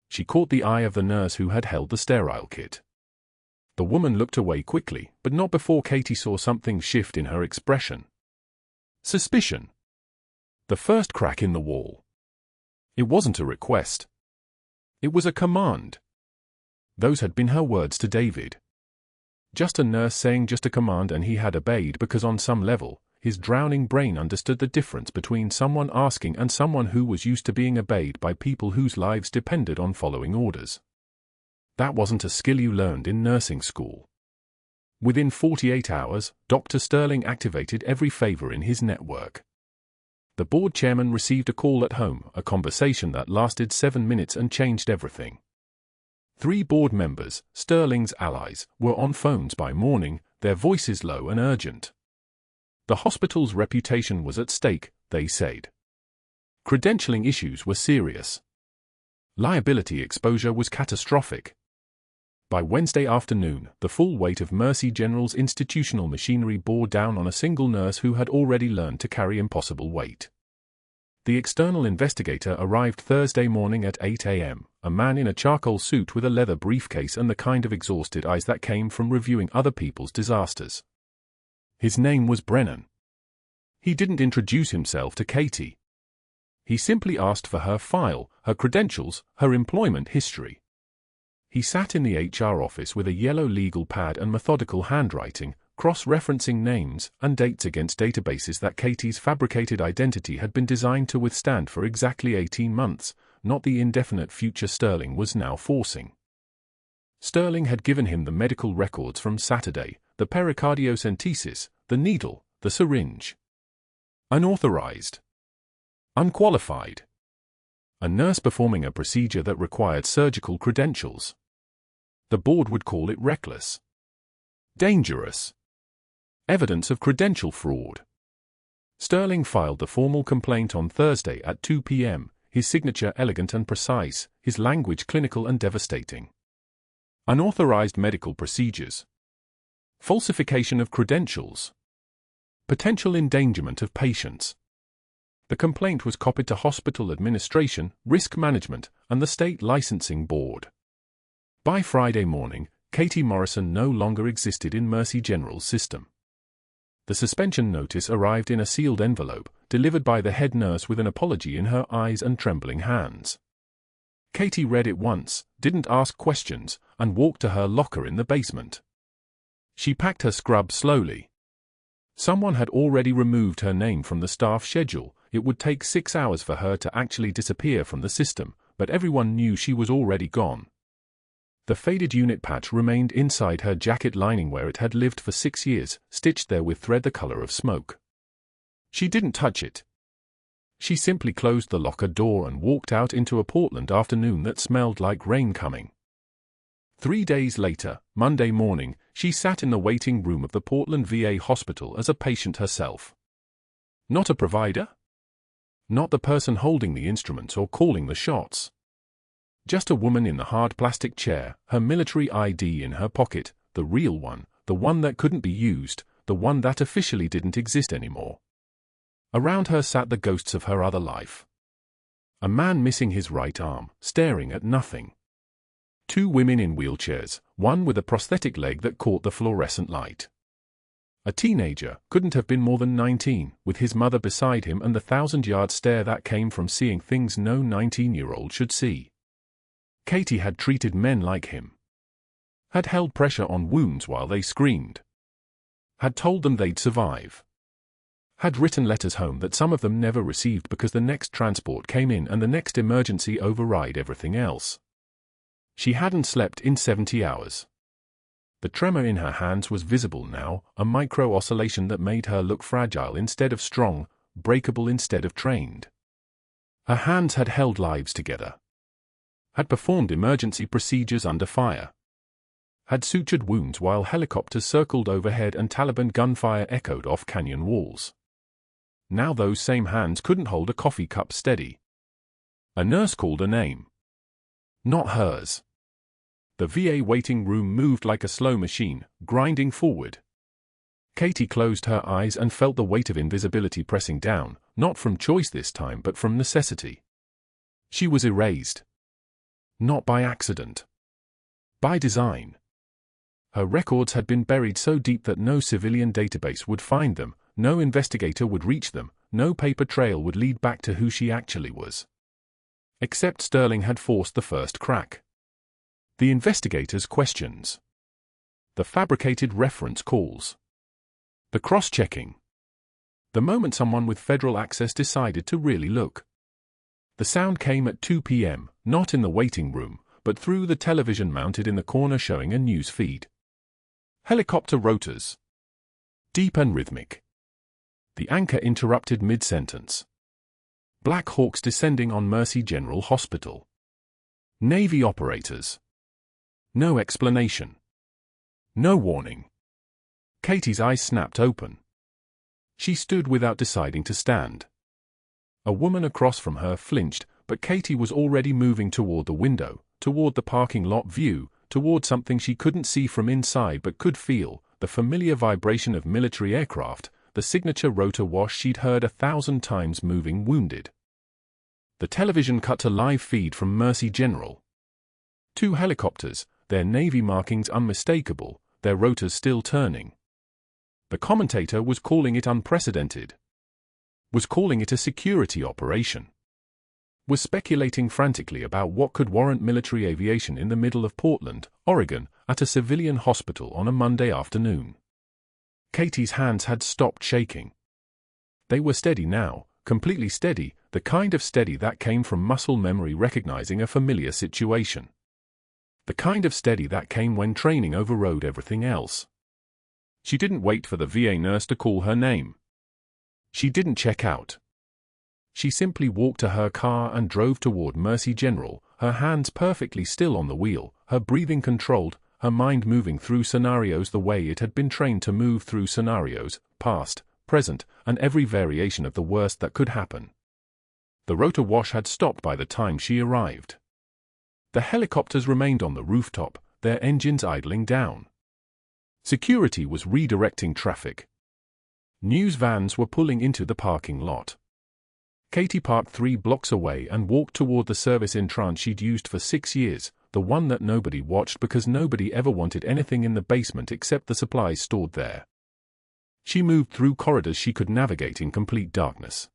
She caught the eye of the nurse who had held the sterile kit. The woman looked away quickly, but not before Katie saw something shift in her expression. Suspicion. The first crack in the wall. It wasn't a request. It was a command. Those had been her words to David. Just a nurse saying just a command, and he had obeyed because on some level, his drowning brain understood the difference between someone asking and someone who was used to being obeyed by people whose lives depended on following orders. That wasn't a skill you learned in nursing school. Within 48 hours, Dr. Sterling activated every favor in his network. The board chairman received a call at home, a conversation that lasted 7 minutes and changed everything. 3 board members, Sterling's allies, were on phones by morning, their voices low and urgent. The hospital's reputation was at stake, they said. Credentialing issues were serious. Liability exposure was catastrophic. By Wednesday afternoon, the full weight of Mercy General's institutional machinery bore down on a single nurse who had already learned to carry impossible weight. The external investigator arrived Thursday morning at 8 a.m., a man in a charcoal suit with a leather briefcase and the kind of exhausted eyes that came from reviewing other people's disasters. His name was Brennan. He didn't introduce himself to Katie. He simply asked for her file, her credentials, her employment history. He sat in the HR office with a yellow legal pad and methodical handwriting, cross-referencing names and dates against databases that Katie's fabricated identity had been designed to withstand for exactly 18 months, not the indefinite future Sterling was now forcing. Sterling had given him the medical records from Saturday, the pericardiocentesis, the needle, the syringe. Unauthorized. Unqualified. A nurse performing a procedure that required surgical credentials. The board would call it reckless. Dangerous. Evidence of credential fraud. Sterling filed the formal complaint on Thursday at 2 p.m., his signature elegant and precise, his language clinical and devastating. Unauthorized medical procedures. Falsification of credentials. Potential endangerment of patients. The complaint was copied to hospital administration, risk management, and the state licensing board. By Friday morning, Katie Morrison no longer existed in Mercy General's system. The suspension notice arrived in a sealed envelope, delivered by the head nurse with an apology in her eyes and trembling hands. Katie read it once, didn't ask questions, and walked to her locker in the basement. She packed her scrub slowly. Someone had already removed her name from the staff schedule. It would take 6 hours for her to actually disappear from the system, but everyone knew she was already gone. The faded unit patch remained inside her jacket lining where it had lived for 6 years, stitched there with thread the color of smoke. She didn't touch it. She simply closed the locker door and walked out into a Portland afternoon that smelled like rain coming. 3 days later, Monday morning, she sat in the waiting room of the Portland VA hospital as a patient herself. Not a provider? Not the person holding the instruments or calling the shots. Just a woman in the hard plastic chair, her military ID in her pocket, the real one, the one that couldn't be used, the one that officially didn't exist anymore. Around her sat the ghosts of her other life. A man missing his right arm, staring at nothing. 2 women in wheelchairs, one with a prosthetic leg that caught the fluorescent light. A teenager, couldn't have been more than 19, with his mother beside him and the 1,000-yard stare that came from seeing things no 19-year-old should see. Katie had treated men like him. Had held pressure on wounds while they screamed. Had told them they'd survive. Had written letters home that some of them never received because the next transport came in and the next emergency override everything else. She hadn't slept in 70 hours. The tremor in her hands was visible now, a micro-oscillation that made her look fragile instead of strong, breakable instead of trained. Her hands had held lives together. Had performed emergency procedures under fire. Had sutured wounds while helicopters circled overhead and Taliban gunfire echoed off canyon walls. Now those same hands couldn't hold a coffee cup steady. A nurse called a name. Not hers. The VA waiting room moved like a slow machine, grinding forward. Katie closed her eyes and felt the weight of invisibility pressing down, not from choice this time but from necessity. She was erased. Not by accident. By design. Her records had been buried so deep that no civilian database would find them, no investigator would reach them, no paper trail would lead back to who she actually was. Except Sterling had forced the first crack. The investigators' questions. The fabricated reference calls. The cross-checking. The moment someone with federal access decided to really look. The sound came at 2 p.m., not in the waiting room, but through the television mounted in the corner showing a news feed. Helicopter rotors. Deep and rhythmic. The anchor interrupted mid-sentence. Black Hawks descending on Mercy General Hospital. Navy operators. No explanation. No warning. Katie's eyes snapped open. She stood without deciding to stand. A woman across from her flinched, but Katie was already moving toward the window, toward the parking lot view, toward something she couldn't see from inside but could feel, the familiar vibration of military aircraft, the signature rotor wash she'd heard 1,000 times moving wounded. The television cut a live feed from Mercy General. 2 helicopters, their Navy markings unmistakable, their rotors still turning. The commentator was calling it unprecedented. Was calling it a security operation. Was speculating frantically about what could warrant military aviation in the middle of Portland, Oregon, at a civilian hospital on a Monday afternoon. Katie's hands had stopped shaking. They were steady now, completely steady, the kind of steady that came from muscle memory recognizing a familiar situation. The kind of steady that came when training overrode everything else. She didn't wait for the VA nurse to call her name. She didn't check out. She simply walked to her car and drove toward Mercy General, her hands perfectly still on the wheel, her breathing controlled, her mind moving through scenarios the way it had been trained to move through scenarios, past, present, and every variation of the worst that could happen. The rotor wash had stopped by the time she arrived. The helicopters remained on the rooftop, their engines idling down. Security was redirecting traffic. News vans were pulling into the parking lot. Katie parked 3 blocks away and walked toward the service entrance she'd used for 6 years, the one that nobody watched because nobody ever wanted anything in the basement except the supplies stored there. She moved through corridors she could navigate in complete darkness.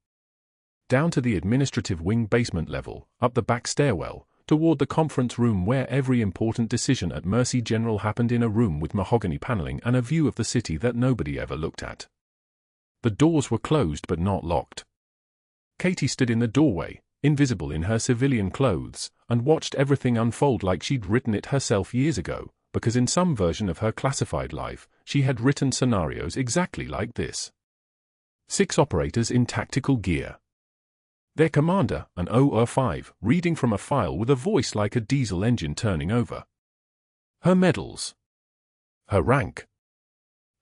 Down to the administrative wing basement level, up the back stairwell, toward the conference room where every important decision at Mercy General happened in a room with mahogany paneling and a view of the city that nobody ever looked at. The doors were closed but not locked. Katie stood in the doorway, invisible in her civilian clothes, and watched everything unfold like she'd written it herself years ago, because in some version of her classified life, she had written scenarios exactly like this. 6 operators in tactical gear. Their commander, an OR-5, reading from a file with a voice like a diesel engine turning over. Her medals. Her rank.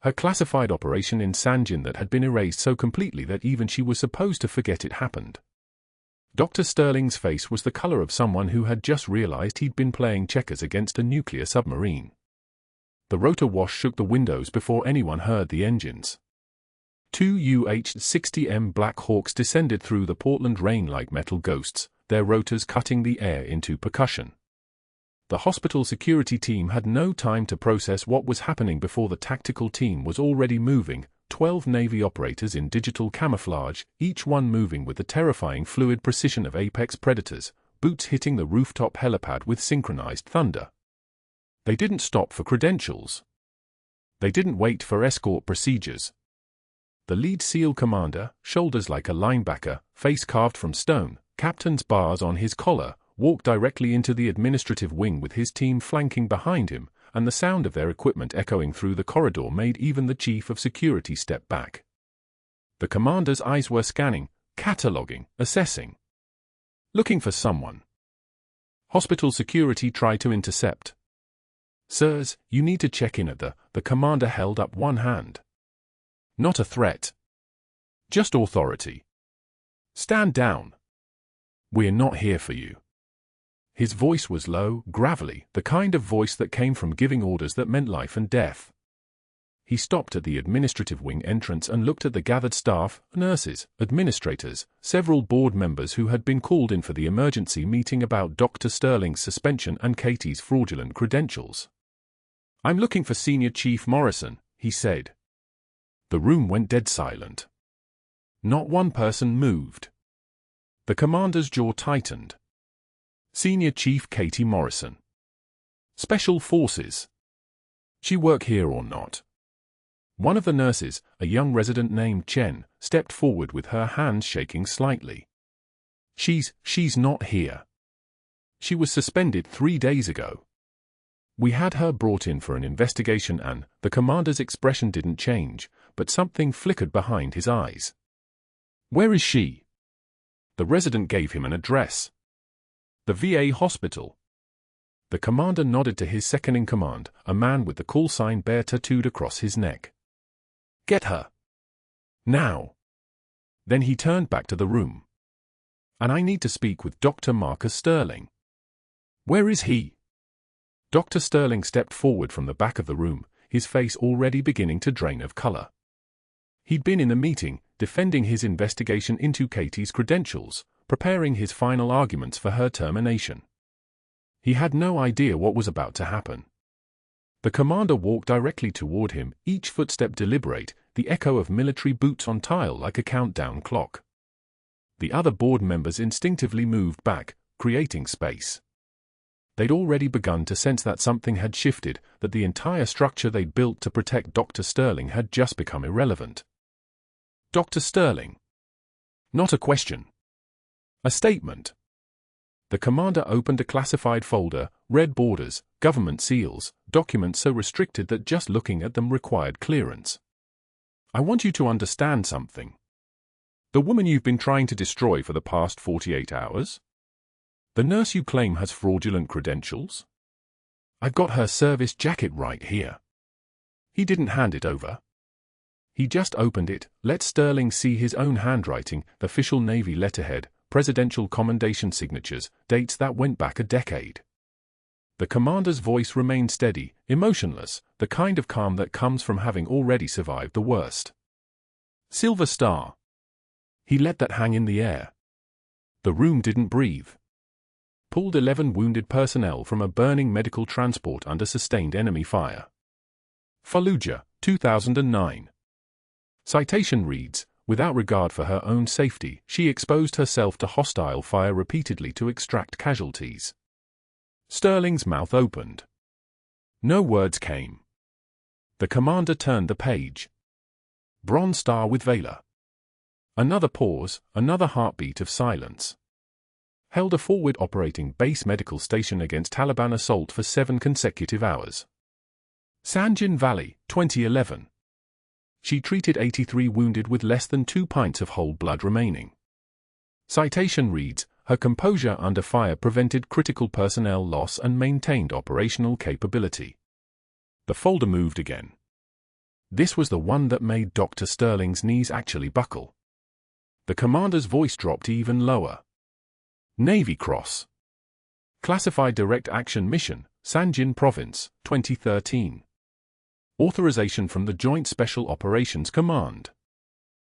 Her classified operation in Sangin that had been erased so completely that even she was supposed to forget it happened. Dr. Sterling's face was the color of someone who had just realized he'd been playing checkers against a nuclear submarine. The rotor wash shook the windows before anyone heard the engines. 2 UH-60M Black Hawks descended through the Portland rain like metal ghosts, their rotors cutting the air into percussion. The hospital security team had no time to process what was happening before the tactical team was already moving, 12 Navy operators in digital camouflage, each one moving with the terrifying fluid precision of apex predators, boots hitting the rooftop helipad with synchronized thunder. They didn't stop for credentials. They didn't wait for escort procedures. The lead SEAL commander, shoulders like a linebacker, face carved from stone, captain's bars on his collar, walked directly into the administrative wing with his team flanking behind him, and the sound of their equipment echoing through the corridor made even the chief of security step back. The commander's eyes were scanning, cataloging, assessing. Looking for someone. Hospital security tried to intercept. "Sirs, you need to check in at the commander held up one hand. Not a threat. Just authority. Stand down. We're not here for you." His voice was low, gravelly, the kind of voice that came from giving orders that meant life and death. He stopped at the administrative wing entrance and looked at the gathered staff, nurses, administrators, several board members who had been called in for the emergency meeting about Dr. Sterling's suspension and Katie's fraudulent credentials. "I'm looking for Senior Chief Morrison," he said. The room went dead silent. Not one person moved. The commander's jaw tightened. "Senior Chief Katie Morrison. Special Forces. She work here or not?" One of the nurses, a young resident named Chen, stepped forward with her hands shaking slightly. She's not here. She was suspended 3 days ago. We had her brought in for an investigation and," the commander's expression didn't change, but something flickered behind his eyes. "Where is she?" The resident gave him an address. "The VA hospital." The commander nodded to his second-in-command, a man with the call sign bear tattooed across his neck. "Get her. Now." Then he turned back to the room. "And I need to speak with Dr. Marcus Sterling." "Where is he?" Dr. Sterling stepped forward from the back of the room, his face already beginning to drain of color. He'd been in the meeting, defending his investigation into Katie's credentials, preparing his final arguments for her termination. He had no idea what was about to happen. The commander walked directly toward him, each footstep deliberate, the echo of military boots on tile like a countdown clock. The other board members instinctively moved back, creating space. They'd already begun to sense that something had shifted, that the entire structure they'd built to protect Dr. Sterling had just become irrelevant. "Dr. Sterling." Not a question. A statement. The commander opened a classified folder, red borders, government seals, documents so restricted that just looking at them required clearance. "I want you to understand something. The woman you've been trying to destroy for the past 48 hours? The nurse you claim has fraudulent credentials? I've got her service jacket right here." He didn't hand it over. He just opened it, let Sterling see his own handwriting, the official Navy letterhead, presidential commendation signatures, dates that went back a decade. The commander's voice remained steady, emotionless, the kind of calm that comes from having already survived the worst. "Silver Star." He let that hang in the air. The room didn't breathe. Pulled 11 wounded personnel from a burning medical transport under sustained enemy fire. Fallujah, 2009. Citation reads, "Without regard for her own safety, she exposed herself to hostile fire repeatedly to extract casualties." Sterling's mouth opened. No words came. The commander turned the page. Bronze Star with Valor. Another pause, another heartbeat of silence. Held a forward operating base medical station against Taliban assault for 7 consecutive hours. Sangin Valley, 2011. She treated 83 wounded with less than 2 pints of whole blood remaining. Citation reads, "Her composure under fire prevented critical personnel loss and maintained operational capability." The folder moved again. This was the one that made Dr. Sterling's knees actually buckle. The commander's voice dropped even lower. Navy Cross. Classified Direct Action Mission, Sangin Province, 2013. Authorization from the Joint Special Operations Command.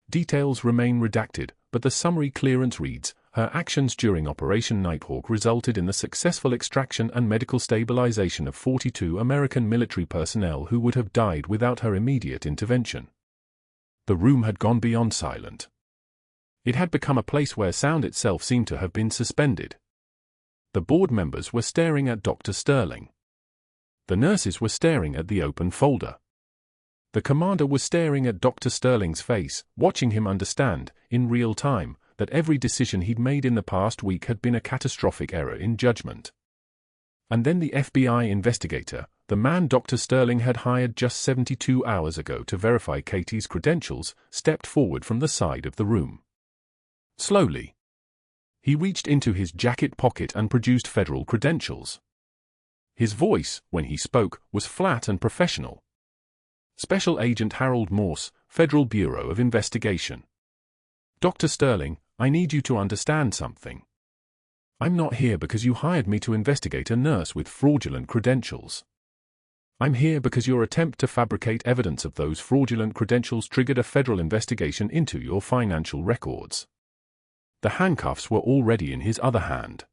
Details remain redacted, but the summary clearance reads, her actions during Operation Nighthawk resulted in the successful extraction and medical stabilization of 42 American military personnel who would have died without her immediate intervention. The room had gone beyond silent. It had become a place where sound itself seemed to have been suspended. The board members were staring at Dr. Sterling. The nurses were staring at the open folder. The commander was staring at Dr. Sterling's face, watching him understand, in real time, that every decision he'd made in the past week had been a catastrophic error in judgment. And then the FBI investigator, the man Dr. Sterling had hired just 72 hours ago to verify Katie's credentials, stepped forward from the side of the room. Slowly. He reached into his jacket pocket and produced federal credentials. His voice, when he spoke, was flat and professional. Special Agent Harold Morse, Federal Bureau of Investigation. Dr. Sterling, I need you to understand something. I'm not here because you hired me to investigate a nurse with fraudulent credentials. I'm here because your attempt to fabricate evidence of those fraudulent credentials triggered a federal investigation into your financial records. The handcuffs were already in his other hand.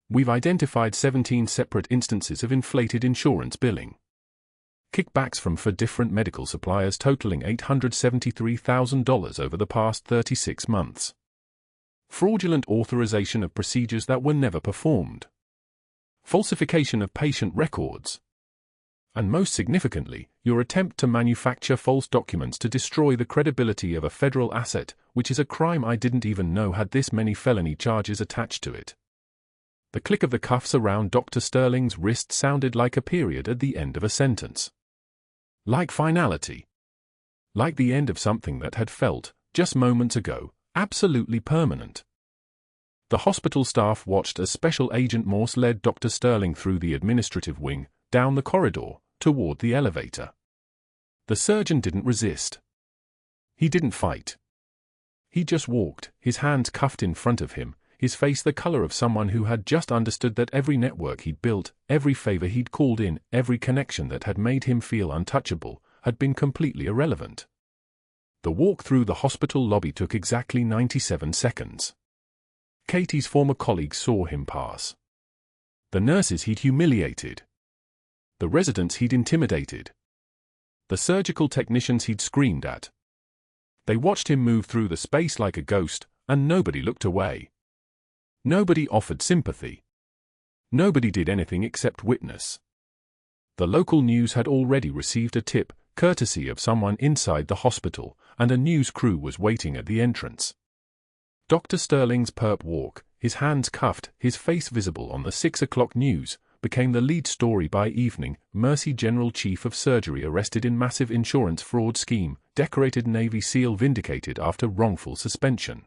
We've identified 17 separate instances of inflated insurance billing. Kickbacks from 4 different medical suppliers totaling $873,000 over the past 36 months. Fraudulent authorization of procedures that were never performed. Falsification of patient records. And most significantly, your attempt to manufacture false documents to destroy the credibility of a federal asset, which is a crime I didn't even know had this many felony charges attached to it. The click of the cuffs around Dr. Sterling's wrist sounded like a period at the end of a sentence. Like finality. Like the end of something that had felt, just moments ago, absolutely permanent. The hospital staff watched as Special Agent Morse led Dr. Sterling through the administrative wing, down the corridor, toward the elevator. The surgeon didn't resist. He didn't fight. He just walked, his hands cuffed in front of him, his face the color of someone who had just understood that every network he'd built, every favor he'd called in, every connection that had made him feel untouchable, had been completely irrelevant. The walk through the hospital lobby took exactly 97 seconds. Katie's former colleagues saw him pass. The nurses he'd humiliated. The residents he'd intimidated. The surgical technicians he'd screamed at. They watched him move through the space like a ghost, and nobody looked away. Nobody offered sympathy. Nobody did anything except witness. The local news had already received a tip, courtesy of someone inside the hospital, and a news crew was waiting at the entrance. Dr. Sterling's perp walk, his hands cuffed, his face visible on the 6 o'clock news, became the lead story by evening. Mercy General Chief of Surgery arrested in massive insurance fraud scheme, decorated Navy SEAL vindicated after wrongful suspension.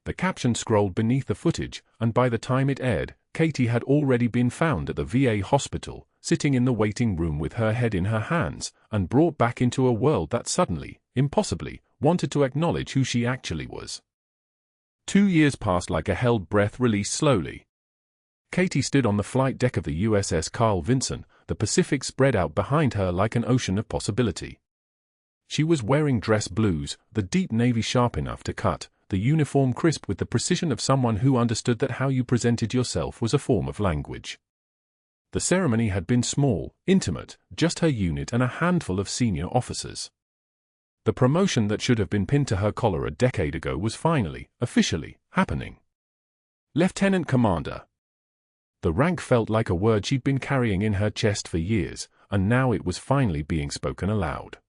The caption scrolled beneath the footage, and by the time it aired, Katie had already been found at the VA hospital, sitting in the waiting room with her head in her hands, and brought back into a world that suddenly, impossibly, wanted to acknowledge who she actually was. 2 years passed like a held breath released slowly. Katie stood on the flight deck of the USS Carl Vinson, the Pacific spread out behind her like an ocean of possibility. She was wearing dress blues, the deep navy sharp enough to cut, the uniform crisp with the precision of someone who understood that how you presented yourself was a form of language. The ceremony had been small, intimate, just her unit and a handful of senior officers. The promotion that should have been pinned to her collar a decade ago was finally, officially, happening. Lieutenant Commander. The rank felt like a word she'd been carrying in her chest for years, and now it was finally being spoken aloud.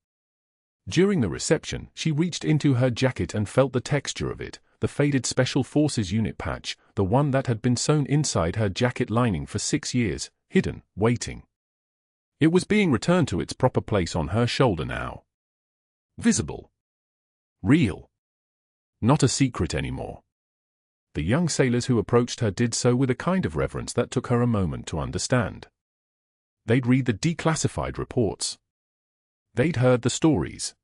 During the reception, she reached into her jacket and felt the texture of it, the faded Special Forces unit patch, the one that had been sewn inside her jacket lining for 6 years, hidden, waiting. It was being returned to its proper place on her shoulder now. Visible. Real. Not a secret anymore. The young sailors who approached her did so with a kind of reverence that took her a moment to understand. They'd read the declassified reports. They'd heard the stories.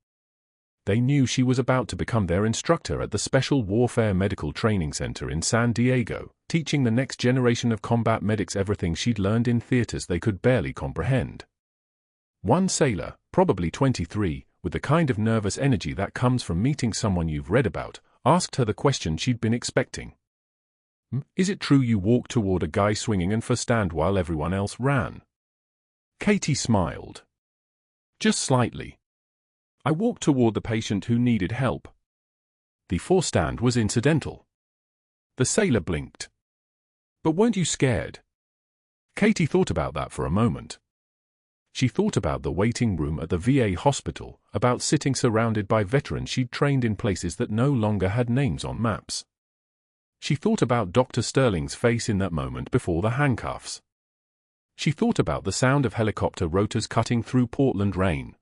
They knew she was about to become their instructor at the Special Warfare Medical Training Center in San Diego, teaching the next generation of combat medics everything she'd learned in theaters they could barely comprehend. One sailor, probably 23, with the kind of nervous energy that comes from meeting someone you've read about, asked her the question she'd been expecting. "Is it true you walked toward a guy swinging and for stand while everyone else ran?" Katie smiled. "Just slightly. I walked toward the patient who needed help." The forestand was incidental. The sailor blinked. "But weren't you scared?" Katie thought about that for a moment. She thought about the waiting room at the VA hospital, about sitting surrounded by veterans she'd trained in places that no longer had names on maps. She thought about Dr. Sterling's face in that moment before the handcuffs. She thought about the sound of helicopter rotors cutting through Portland rain.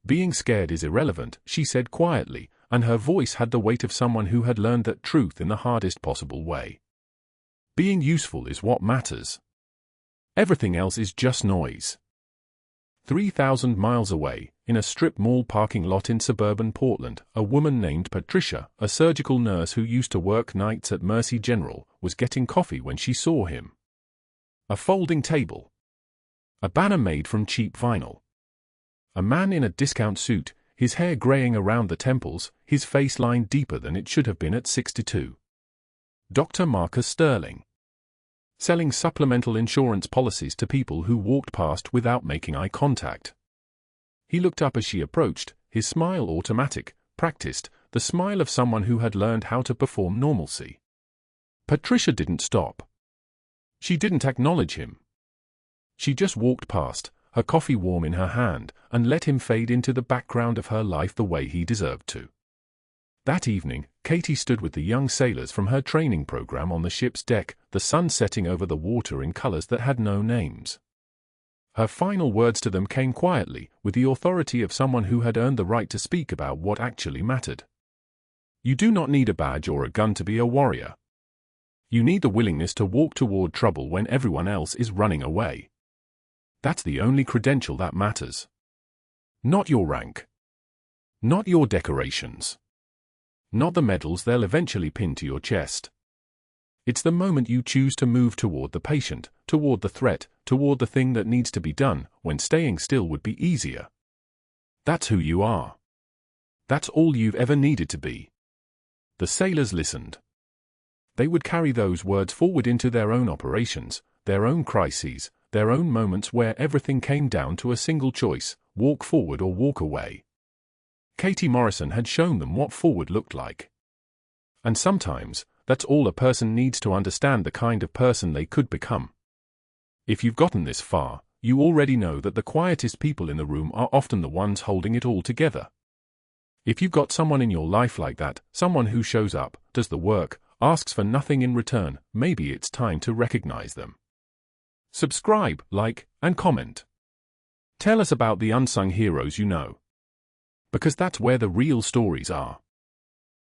"Being scared is irrelevant," she said quietly, and her voice had the weight of someone who had learned that truth in the hardest possible way. "Being useful is what matters. Everything else is just noise." 3,000 miles away, in a strip mall parking lot in suburban Portland, a woman named Patricia, a surgical nurse who used to work nights at Mercy General, was getting coffee when she saw him. A folding table. A banner made from cheap vinyl. A man in a discount suit, his hair graying around the temples, his face lined deeper than it should have been at 62. Dr. Marcus Sterling. Selling supplemental insurance policies to people who walked past without making eye contact. He looked up as she approached, his smile automatic, practiced, the smile of someone who had learned how to perform normalcy. Patricia didn't stop. She didn't acknowledge him. She just walked past, her coffee warm in her hand, and let him fade into the background of her life the way he deserved to. That evening, Katie stood with the young sailors from her training program on the ship's deck, the sun setting over the water in colors that had no names. Her final words to them came quietly, with the authority of someone who had earned the right to speak about what actually mattered. "You do not need a badge or a gun to be a warrior. You need the willingness to walk toward trouble when everyone else is running away. That's the only credential that matters. Not your rank. Not your decorations. Not the medals they'll eventually pin to your chest. It's the moment you choose to move toward the patient, toward the threat, toward the thing that needs to be done, when staying still would be easier. That's who you are. That's all you've ever needed to be." The sailors listened. They would carry those words forward into their own operations, their own crises, their own moments where everything came down to a single choice: walk forward or walk away. Katie Morrison had shown them what forward looked like. And sometimes, that's all a person needs to understand the kind of person they could become. If you've gotten this far, you already know that the quietest people in the room are often the ones holding it all together. If you've got someone in your life like that, someone who shows up, does the work, asks for nothing in return, maybe it's time to recognize them. Subscribe, like, and comment. Tell us about the unsung heroes you know. Because that's where the real stories are.